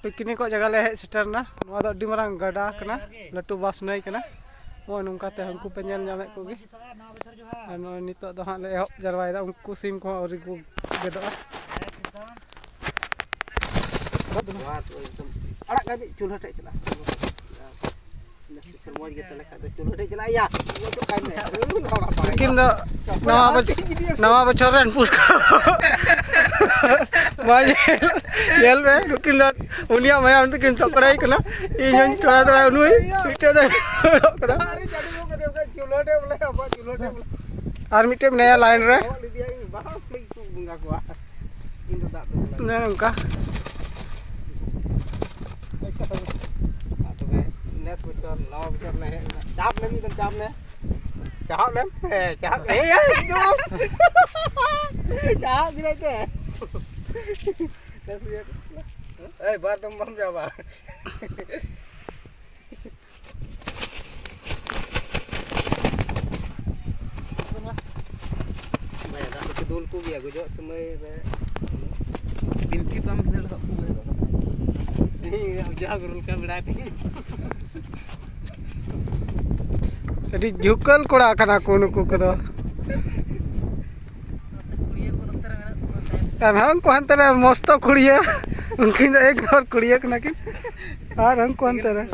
picnic जगह ले hedge सेटरना Marang गड़ा कना लटू बास नई कना वो नौकाते हमको पे नेल नामे को गे नितो दो हाँ ले एहब जरवायदा उनको सिम को और को गेदोआ अड़ा गाबी चूल्हा टे चला मौज के तले का चूल्हा टे चला या लेकिन नवा बछर रन पुरका माज जेल में रुकिन उनिया माया उन किन सकराई कना इन थोड़ा थोड़ा उनुई मिटे दे कना चूल्हा टे बोले अब चूल्हा टे और मिटे नया लाइन रे ना उनका नेस बचर लाव बचर ले चाप ले मी चाप ले चाप ले चाप ए चाप भी रहते नेस बचर ए बात तुम बम जावा मैं दा के दूल को गया गुजो समय रे बिल्टी बम भेल हो नहीं जागरुल का बड़ा थी अभी झुकल कोड़ा कना को नुकु कदो हम को अंतर मस्त कुड़िया उनकिन एक और कुड़िया कना कि और हम को अंतर